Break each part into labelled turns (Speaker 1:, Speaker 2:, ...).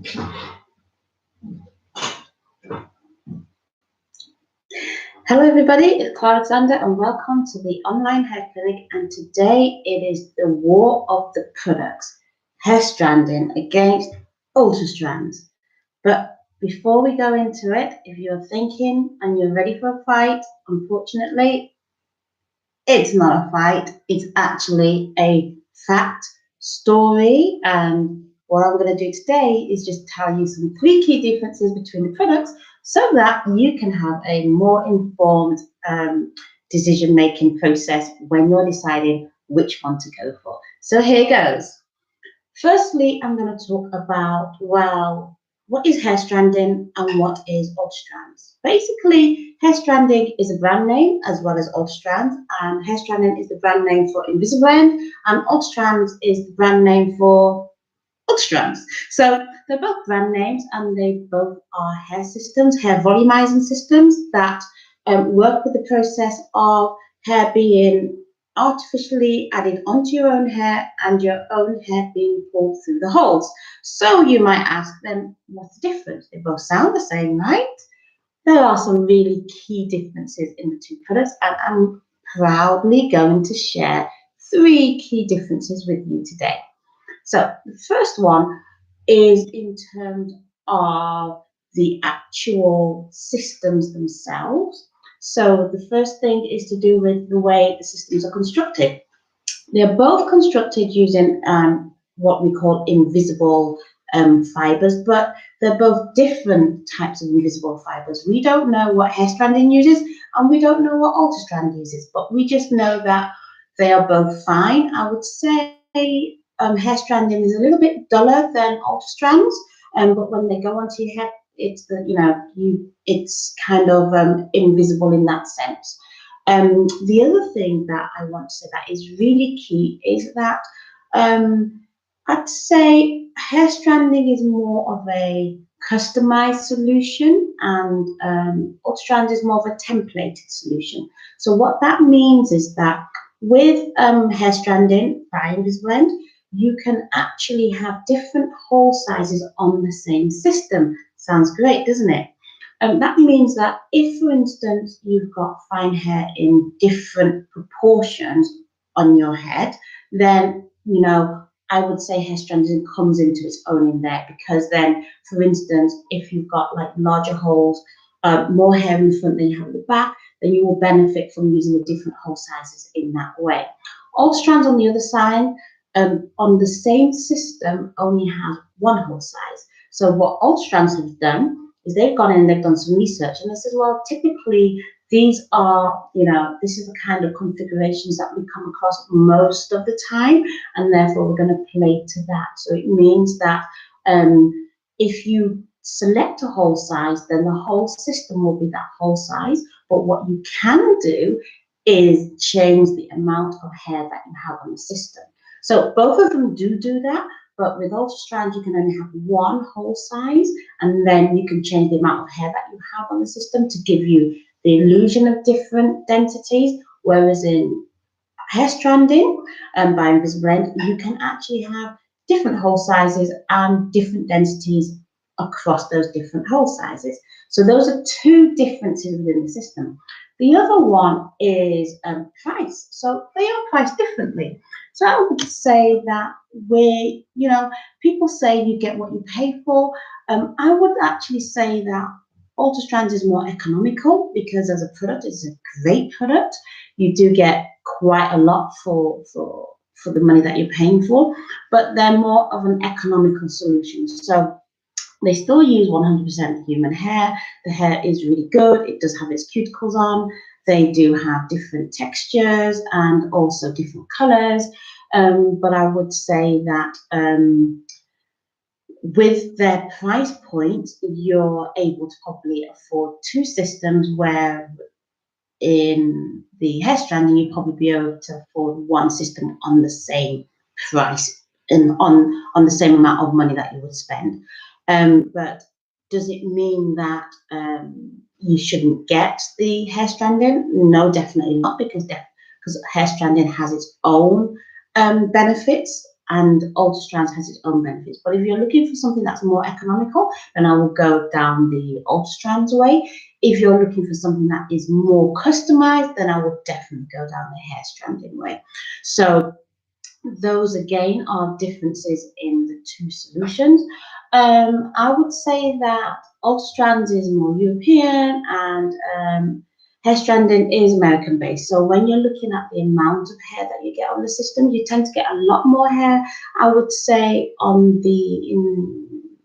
Speaker 1: Hello everybody, it's Clara and welcome to the online hair clinic, and today it is the war of the products, hair stranding against Ultrastrands. But before we go into it, if you're thinking and you're ready for a fight, unfortunately, it's not a fight, it's actually a fact story. And what I'm going to do today is just tell you some 3 key differences between the products so that you can have a more informed decision-making process when you're deciding which one to go for. So here goes. Firstly, I'm going to talk about, well, what is hair stranding and what is Ultrastrands? Basically, hair stranding is a brand name as well as Ultrastrands, and hair stranding is the brand name for Invisalign, and Ultrastrands is the brand name for Ultrastrands. So they're both brand names, and they both are hair systems, hair volumizing systems that work with the process of hair being artificially added onto your own hair and your own hair being pulled through the holes. So you might ask then, what's the difference? They both sound the same, right? There are some really key differences in the 2 products, and I'm proudly going to share 3 key differences with you today. So the first one is in terms of the actual systems themselves. So the first thing is to do with the way the systems are constructed. They're both constructed using what we call invisible fibers, but they're both different types of invisible fibers. We don't know what hair stranding uses, and we don't know what Ultrastrand uses, but we just know that they are both fine. I would say hair stranding is a little bit duller than Ultrastrands, but when they go onto your head, it's it's kind of invisible in that sense. The other thing that I want to say that is really key is that I'd say hair stranding is more of a customized solution, and Ultrastrand is more of a templated solution. So what that means is that with hair stranding by Invisalign, you can actually have different hole sizes on the same system. Sounds great, doesn't it? That means that if, for instance, you've got fine hair in different proportions on your head, then, I would say hair stranding comes into its own in there, because then, for instance, if you've got like larger holes, more hair in the front than you have in the back, then you will benefit from using the different hole sizes in that way. Ultrastrands, on the other side, on the same system, only have one hole size. So what Ultrastrands have done is they've gone in and they've done some research, and they said, well, typically these are, this is the kind of configurations that we come across most of the time, and therefore we're going to play to that. So it means that if you select a hole size, then the whole system will be that whole size. But what you can do is change the amount of hair that you have on the system. So both of them do that, but with Ultrastrand, you can only have one hole size, and then you can change the amount of hair that you have on the system to give you the illusion of different densities. Whereas in hair stranding by Invisalign, you can actually have different hole sizes and different densities across those different hole sizes. So those are 2 differences within the system. The other one is price. So they are priced differently. So I would say that people say you get what you pay for. I would actually say that Ultrastrands is more economical, because as a product, it's a great product. You do get quite a lot for the money that you're paying for, but they're more of an economical solution. So they still use 100% human hair. The hair is really good. It does have its cuticles on. They do have different textures and also different colors. But I would say that with their price point, you're able to probably afford 2 systems, where in the hair stranding, you'd probably be able to afford 1 system on the same price and on the same amount of money that you would spend. But does it mean that you shouldn't get the hair stranding? No, definitely not, because hair stranding has its own benefits and Ultrastrands has its own benefits. But if you're looking for something that's more economical, then I will go down the Ultrastrands way. If you're looking for something that is more customized, then I would definitely go down the hair stranding way. So those again are differences in the two solutions. I would say that Ultrastrands is more European and hair stranding is American based. So when you're looking at the amount of hair that you get on the system, you tend to get a lot more hair, I would say, on the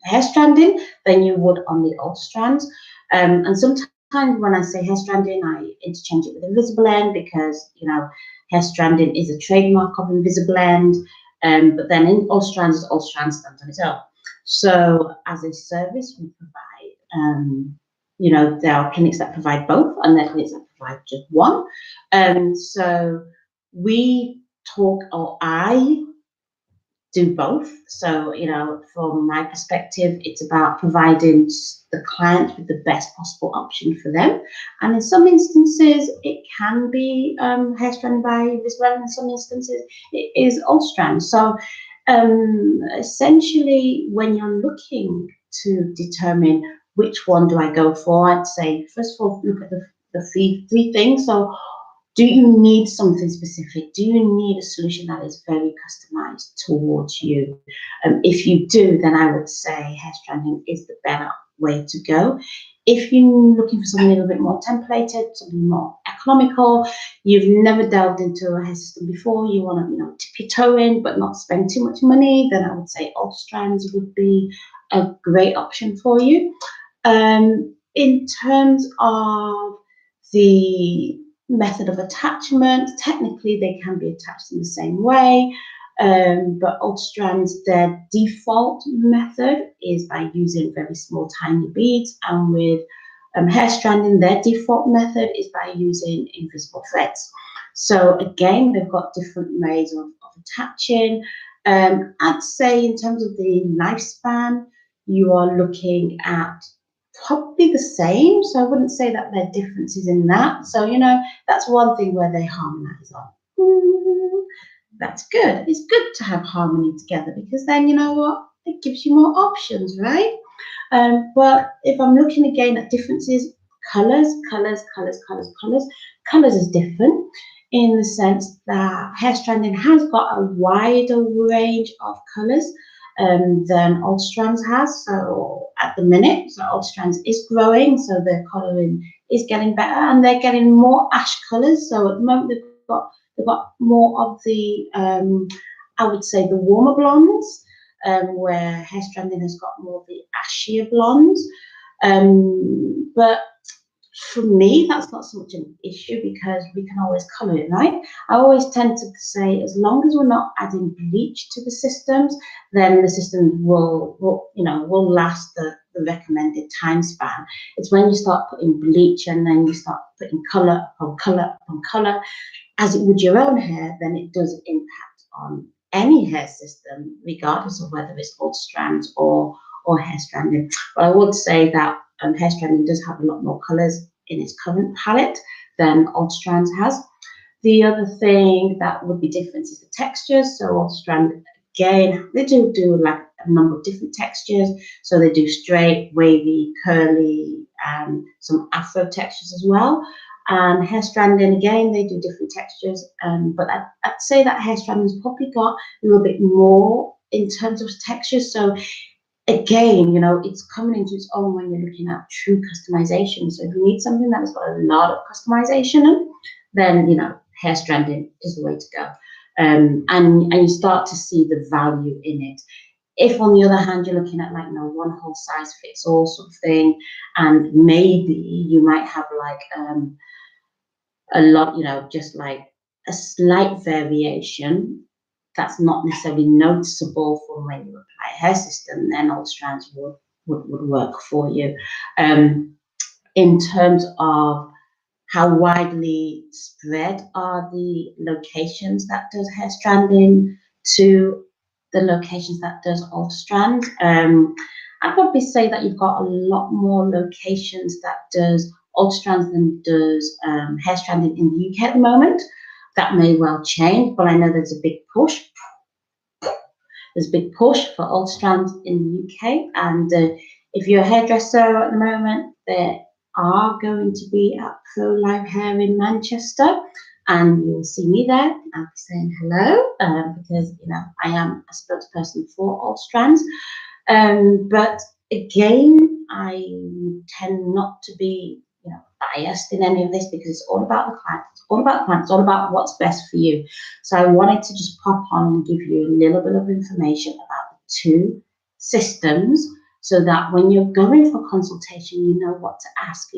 Speaker 1: hair stranding than you would on the Ultrastrands. And sometimes when I say hair stranding, I interchange it with Invisible End because, you know, hair stranding is a trademark of Invisible End, but then in Ultrastrands, Ultrastrands stands on its own. So as a service, we provide, you know, there are clinics that provide both and there are clinics that provide just one. So we talk, or I do both. So, you know, from my perspective, it's about providing the client with the best possible option for them. And in some instances, it can be hair strand by Invisible End. In some instances, it is Ultrastrand. So essentially, when you're looking to determine which one do I go for, I'd say, first of all, look at the three things. So do you need something specific? Do you need a solution that is very customized towards you? If you do, then I would say hair stranding is the better way to go. If you're looking for something a little bit more templated, something more economical, you've never delved into a hair system before, you want to, you know, dip your toe in but not spend too much money, then I would say Ultrastrands would be a great option for you. In terms of the method of attachment, technically they can be attached in the same way, but Ultrastrands, their default method is by using very small tiny beads, and with hair stranding, their default method is by using invisible threads. So again, they've got different ways of attaching. I'd say in terms of the lifespan, you are looking at probably the same. So I wouldn't say that there are differences in that. So, you know, that's one thing where they harmonize on. That's good. It's good to have harmony together because then, you know what, it gives you more options, right? But if I'm looking again at differences, colors is different in the sense that hair stranding has got a wider range of colors than Ultrastrands has. So at the minute, so Ultrastrands is growing, so their colouring is getting better, and they're getting more ash colours. So at the moment, they've got more of the I would say the warmer blondes, where hair stranding has got more of the ashier blondes. But for me, that's not so much an issue because we can always colour it, right? I always tend to say, as long as we're not adding bleach to the systems, then the system will last the recommended time span. It's when you start putting bleach and then you start putting colour upon colour upon colour, as it would your own hair, then it does impact on any hair system, regardless of whether it's Ultrastrands or hair stranding. But I would say that hair stranding does have a lot more colours in its current palette than Ultrastrands has. The other thing that would be different is the textures. So Ultrastrand, again, they do like a number of different textures. So they do straight, wavy, curly, and some afro textures as well. And hair stranding, again, they do different textures. But I'd say that hair stranding's probably got a little bit more in terms of textures. So again, you know, it's coming into its own when you're looking at true customization. So if you need something that's got a lot of customization, then, you know, hair stranding is the way to go. And you start to see the value in it. If, on the other hand, you're looking at, like, you know, one whole size fits all sort of thing, and maybe you might have like a lot, you know, just like a slight variation that's not necessarily noticeable from when you apply a hair system, then Ultrastrands would work for you. In terms of how widely spread are the locations that does hair stranding to the locations that does Ultrastrands, I'd probably say that you've got a lot more locations that does Ultrastrands than does hair stranding in the UK at the moment. That may well change, but I know there's a big push there's a big push for Ultrastrands in the UK, and if you're a hairdresser at the moment, there are going to be at Pro Live Hair in Manchester, and you'll see me there. I'll be saying hello because I am a spokesperson for Ultrastrands. But again, I tend not to be biased in any of this because it's all about the client. It's all about the client. It's all about what's best for you. So I wanted to just pop on and give you a little bit of information about the two systems so that when you're going for consultation, you know what to ask,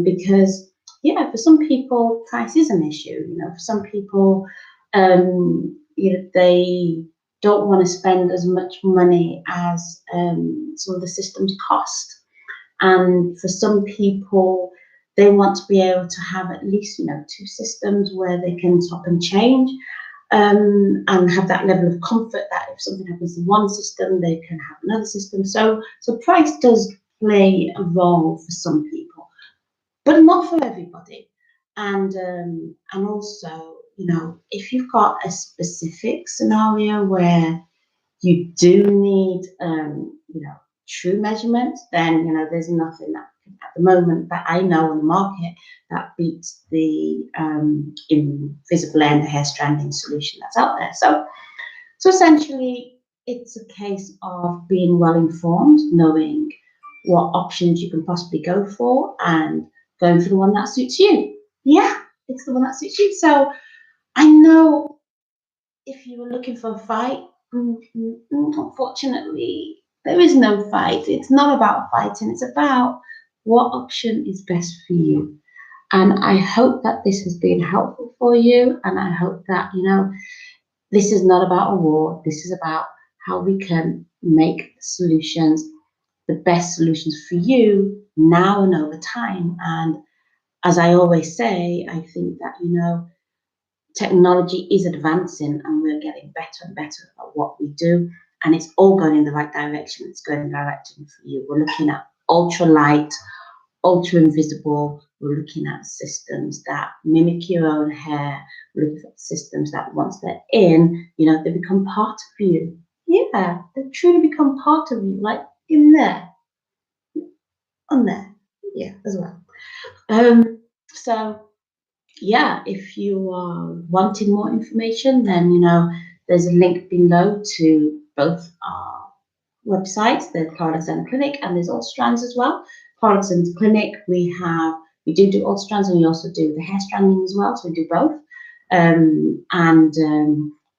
Speaker 1: because for some people, price is an issue. For some people, they don't want to spend as much money as some of the systems cost. And for some people, they want to be able to have at least, two systems where they can swap and change and have that level of comfort that if something happens to one system, they can have another system. So price does play a role for some people, but not for everybody. And also, if you've got a specific scenario where you do need, true measurements, then, there's nothing that at the moment that I know on the market that beats the invisible end hair stranding solution that's out there. So essentially, it's a case of being well informed, knowing what options you can possibly go for, and going for the one that suits you. Yeah, it's the one that suits you. So I know if you were looking for a fight, unfortunately, there is no fight. It's not about fighting. It's about what option is best for you. And I hope that this has been helpful for you. And I hope that, this is not about a war. This is about how we can make solutions, the best solutions for you now and over time. And as I always say, I think that, technology is advancing and we're getting better and better at what we do. And it's all going in the right direction. It's going in the direction for you. We're looking at ultra light, ultra invisible. We're looking at systems that mimic your own hair. We're looking at systems that once they're in, they become part of you. Yeah, they truly become part of you, like in there, on there. Yeah, as well. So yeah, if you are wanting more information, then there's a link below to both our websites. There's Clara Clinic and there's Ultrastrands as well. Clara Clinic, we do Ultrastrands, and we also do the hair stranding as well. So we do both.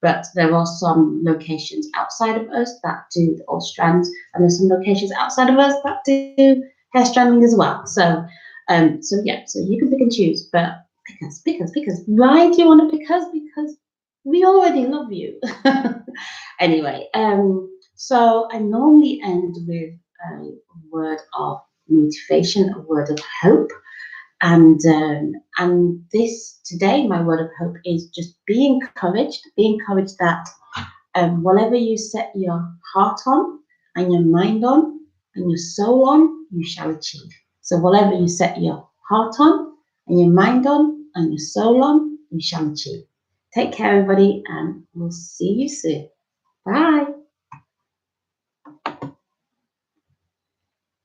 Speaker 1: But there are some locations outside of us that do the Ultrastrands, and there's some locations outside of us that do hair stranding as well. So you can pick and choose, but because why do you want to pick us? Because we already love you. Anyway, so I normally end with a word of motivation, a word of hope, and this today, my word of hope is just be encouraged that whatever you set your heart on and your mind on and your soul on, you shall achieve. So whatever you set your heart on and your mind on and your soul on, you shall achieve. Take care, everybody, and we'll see you soon. Bye.